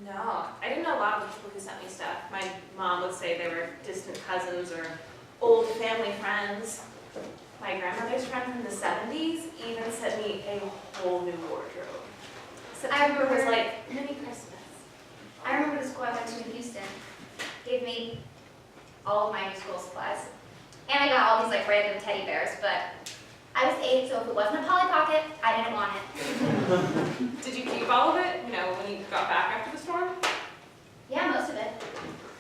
No, I didn't know a lot of the people who sent me stuff. My mom would say they were distant cousins or old family friends. My grandmother's friend from the 70s even sent me a whole new wardrobe. September was like mini Christmas. I remember the school I went to in Houston gave me all of my new school supplies. And I got all these like random teddy bears, but I was 8, so if it wasn't a Polly Pocket, I didn't want it. Did you keep all of it, when you got back after the storm? Yeah, most of it.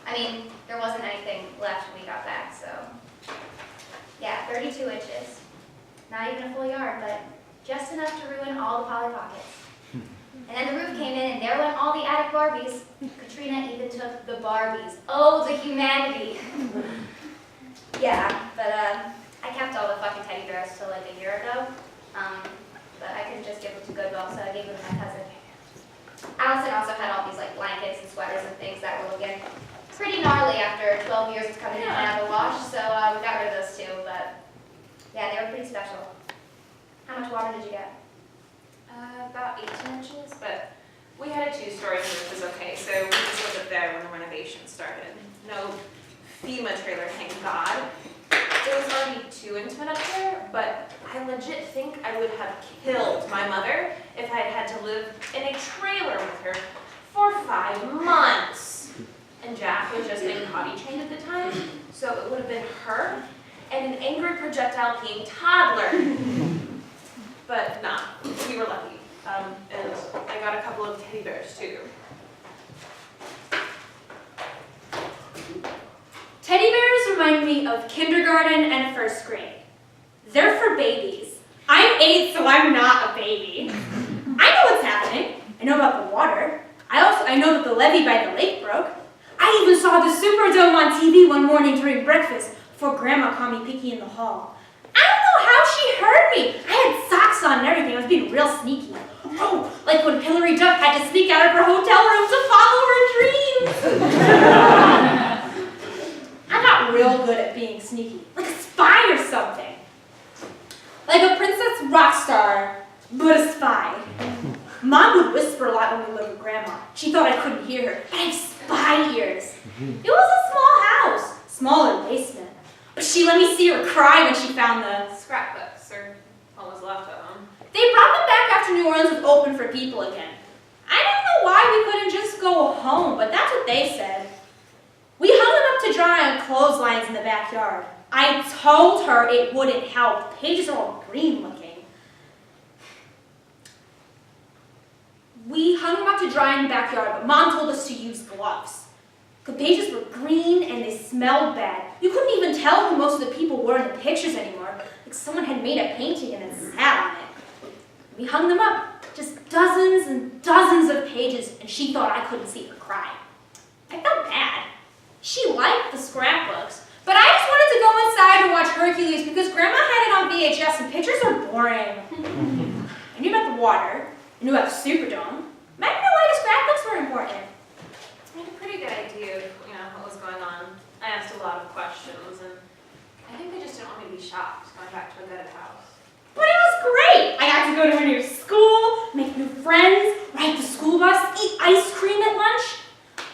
I mean, there wasn't anything left when we got back, so. Yeah, 32 inches. Not even a full yard, but just enough to ruin all the Polly Pockets. And then the roof came in, and there went all the attic Barbies. Katrina even took the Barbies. Oh, the humanity. Yeah, but I kept all the fucking teddy bears till like a year ago. But I couldn't just give them to Goodwill, so I gave them to my cousin. Allison also had all these like blankets and sweaters and things that were looking pretty gnarly after 12 years of coming in and out of the wash, so we got rid of those too, but yeah, they were pretty special. How much water did you get? About 18 inches, but we had a 2-story and it was okay, so we just wasn't there when the renovation started. No FEMA trailer, thank God. It was already too intimate up there, but I legit think I would have killed my mother if I had had to live in a trailer with her for 5 months. And Jack was just in potty trained at the time, so it would have been her and an angry projectile-peeing toddler. But nah, we were lucky. And I got a couple of teddy bears too. Teddy bears remind me of kindergarten and 1st grade. They're for babies. I'm 8, so I'm not a baby. I know what's happening. I know about the water. I know that the levee by the lake broke. I even saw the Superdome on TV one morning during breakfast before Grandma called me picky in the hall. I don't know how she heard me. I had socks on and everything. I was being real sneaky. Oh, like when Hillary Duff had to sneak out of her hotel room to follow her dreams. I'm not real good at being sneaky, like a spy or something. Like a princess rock star, but a spy. Mom would whisper a lot when we lived with Grandma. She thought I couldn't hear her, but I have spy ears. It was a small house, smaller basement. But she let me see her cry when she found the Scrapbooks, or what was left of them. They brought them back after New Orleans was open for people again. I don't know why we couldn't just go home, but that's what they said. We hung them up to dry on clotheslines in the backyard. I told her it wouldn't help. The pages are all green looking. We hung them up to dry in the backyard, but Mom told us to use gloves. The pages were green and they smelled bad. You couldn't even tell who most of the people were in the pictures anymore. Like someone had made a painting and then sat on it. We hung them up, just dozens and dozens of pages, and she thought I couldn't see her cry. I felt bad. She liked the scrapbooks, but I just wanted to go inside and watch Hercules because Grandma had it on VHS and pictures are boring. I knew about the water. I knew about the Superdome. I didn't know why the scrapbooks were important. I had a pretty good idea of, what was going on. I asked a lot of questions, and I think they just didn't want me to be shocked going back to a gutted house. But it was great! I got to go to a new school, make new friends, ride the school bus, eat ice cream at lunch.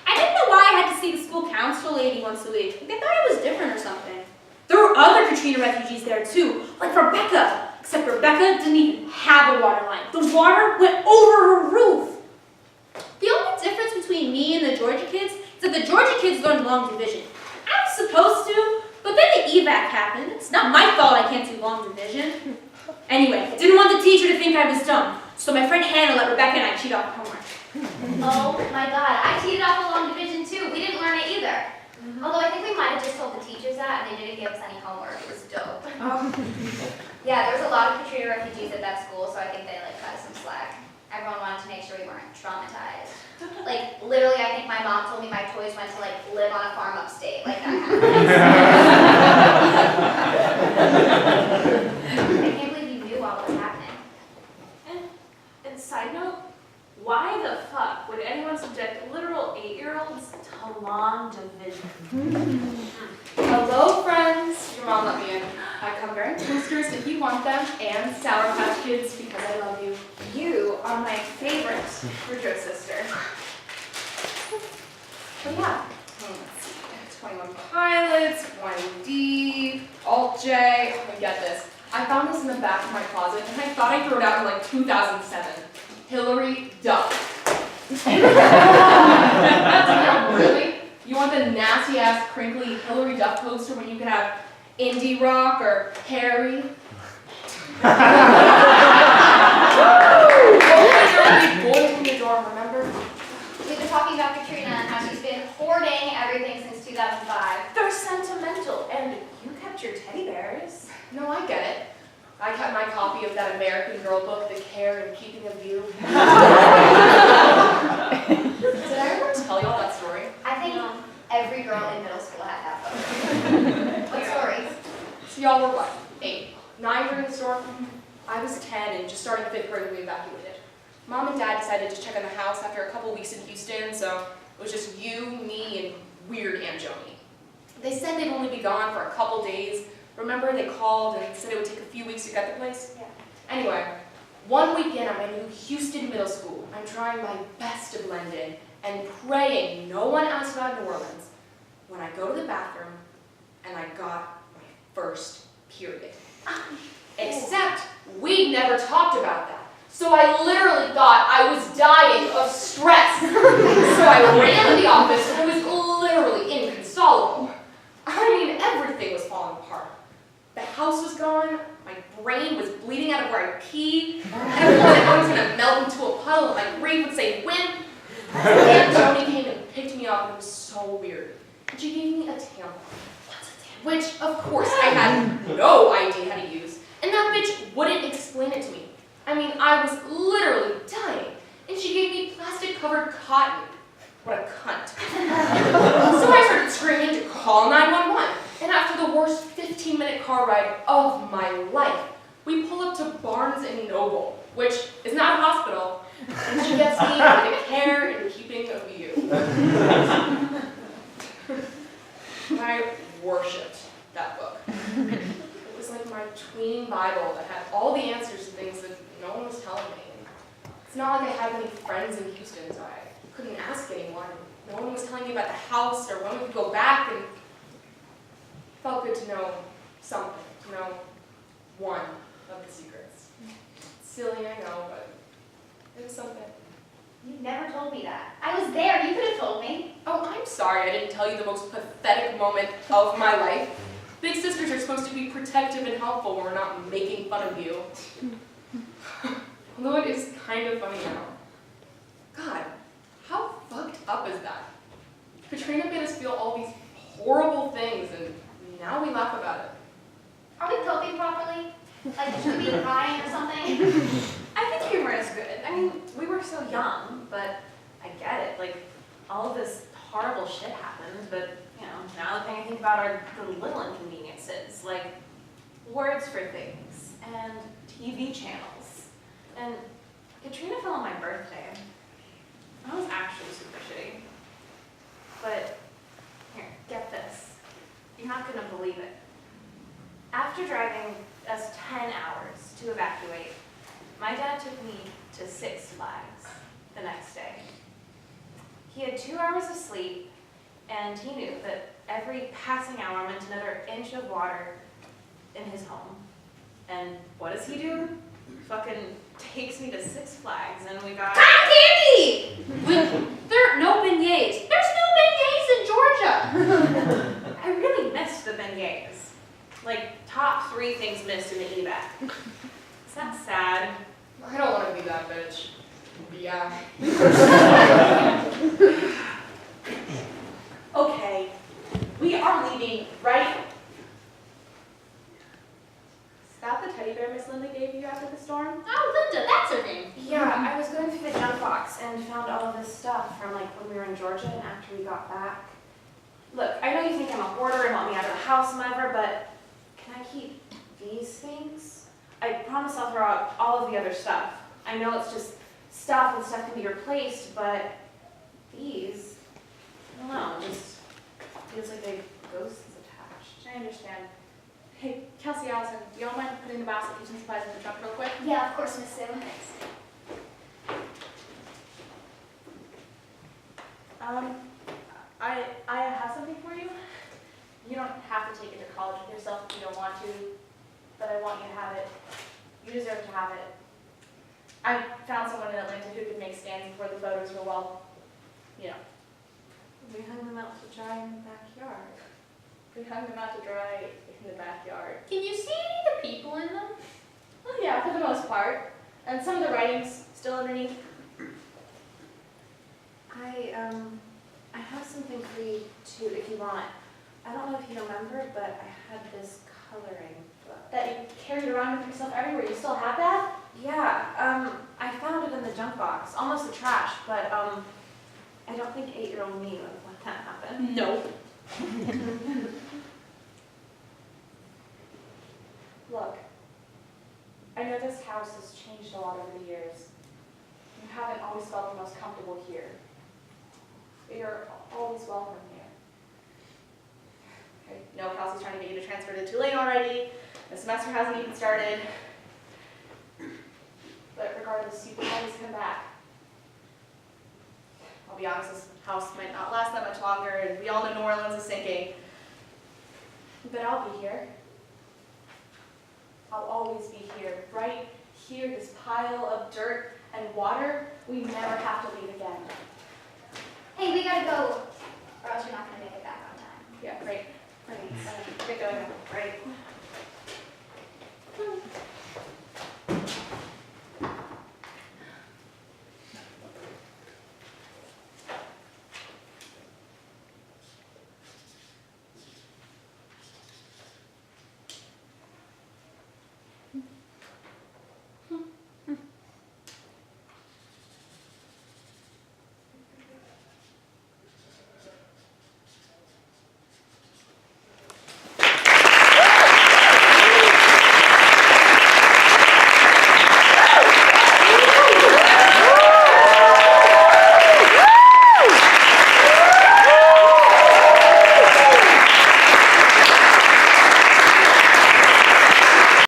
I didn't know why I had to see the school council lady once a week. They thought it was different or something. There were other Katrina refugees there too, like Rebecca. Except Rebecca didn't even have a water line. The water went over her roof. The only difference between me and the Georgia kids is that the Georgia kids learned long division. I was supposed to, but then the evac happened. It's not my fault I can't do long division. Anyway, I didn't want the teacher to think I was dumb, so my friend Hannah let Rebecca and I cheat off homework. Oh my God, I cheated off a long division too. We didn't learn it either. Although I think we might have just told the teachers that and they didn't give us any homework. It was dope. Yeah, there was a lot of Katrina refugees at that school, so I think they cut us some slack. Everyone wanted to make sure we weren't traumatized. Literally, I think my mom told me my toys went to live on a farm upstate. That happened. I can't believe you knew all that was happening. And side note, why the fuck would anyone subject literal 8-year-olds to long division? Hello, friends. Your mom let me in. I come bearing toasters if you want them, and Sour Patch Kids because I love you. You are my favorite Boudreaux sister. But yeah, let's see. 21 Pilots, 1D, Alt J. Oh, get this. I found this in the back of my closet, and I thought I threw it out in like 2007. Hillary Duff. Really? You want the nasty-ass, crinkly Hillary Duff poster when you could have indie rock or Harry? Boy from the dorm, remember? We've been talking about Katrina and how she's been hoarding everything since 2005. They're sentimental, and you kept your teddy bears. No, I get it. I kept my copy of that American Girl book, The Care and Keeping of You. Did I ever tell y'all that story? I think every girl in middle school had that book. What stories? So y'all were what? 8, 9 during the storm? I was 10 and just starting 5th grade when we evacuated. Mom and Dad decided to check on the house after a couple weeks in Houston, so it was just you, me, and weird Aunt Joni. They said they'd only be gone for a couple days. Remember, they called and said it would take a few weeks to get the place? Yeah. Anyway, one weekend at my new Houston middle school, I'm trying my best to blend in and praying no one asks about New Orleans when I go to the bathroom and I got my first period. Except we'd never talked about that. So I literally thought I was dying of stress. So I ran to the office and I was literally inconsolable. I mean, everything was falling apart. The house was gone, my brain was bleeding out of where I peed, everyone I was gonna melt into a puddle and my grave would say win. Aunt Joni came and picked me up and it was so weird. And she gave me a tampon. What's a tampon? Which, of course, I had no idea how to use. And that bitch wouldn't explain it to me. I mean, I was literally dying. And she gave me plastic-covered cotton. What a cunt. So I started screaming to call 911. And after the worst 15-minute car ride of my life, we pull up to Barnes & Noble, which is not a hospital, and she gets me the care and keeping of you. I worshipped that book. It was like my tween Bible that had all the answers to things that no one was telling me. It's not like I had any friends in Houston, so I couldn't ask anyone. No one was telling me about the house or when we could go back, and it felt good to know something, to know one of the secrets. Silly, I know, but it was something. You never told me that. I was there. You could have told me. Oh, I'm sorry I didn't tell you the most pathetic moment of my life. Big sisters are supposed to be protective and helpful when we're not making fun of you. Although it is kind of funny now. God, how fucked up is that? Katrina made us feel all these horrible things, and now we laugh about it. Are we coping properly? Like, should we be crying or something? I think humor is good. I mean, we were so young, but I get it. Like, all of this horrible shit happened, but, you know, now the thing I think about are the little inconveniences, like words for things, and TV channels. And Katrina fell on my birthday. I was actually super shitty. But, here, get this. You're not gonna believe it. After driving us 10 hours to evacuate, my dad took me to Six Flags the next day. He had 2 hours of sleep, and he knew that every passing hour meant another inch of water in his home. And what does he do? Fucking takes me to Six Flags, and we got Cotton candy! There are no beignets. There's no beignets in Georgia. I really missed the beignets. Like, top 3 things missed in the evac. Is that sad? I don't want to be that bitch. Yeah. Okay, we are leaving right. Is that the teddy bear Miss Lindley gave you after the storm? Oh, Linda, that's her name. Yeah, I was going through the junk box and found all of this stuff from like when we were in Georgia and after we got back. Look, I know you think I'm a hoarder and want me out of the house and whatever, but can I keep these things? I promise I'll throw out all of the other stuff. I know it's just stuff and stuff can be replaced, but these, I don't know, just feels like a ghost is attached. I understand. Hey, Kelsey, Allison, do y'all mind putting the box of kitchen supplies in the truck real quick? Yeah, of course, Miss Sue. I have something for you. You don't have to take it to college with yourself if you don't want to, but I want you to have it. You deserve to have it. I found someone in Atlanta who could make stands before the photos were well, We hung them out to dry in the backyard. we hung them out to dry in the backyard. Can you see any of the people in them? Well, yeah, for the most part. And some of the writing's still underneath. I have something for you too, if you want. I don't know if you remember, but I had this coloring book. That you carried around with yourself everywhere. You still have that? Yeah, I found it in the junk box, almost the trash, but I don't think 8-year-old me would let that happen. No. Look, I know this house has changed a lot over the years. You haven't always felt the most comfortable here. But you're always welcome here. I know Kelsey's trying to get you to transfer to Tulane already. The semester hasn't even started. But regardless, you can always come back. I'll be honest, this house might not last that much longer, and we all know New Orleans is sinking. But I'll be here. I'll always be here, right here, this pile of dirt and water. We never have to leave again. Hey, we gotta go, or else you're not gonna make it back on time. Yeah, right. Right. Get going. Right.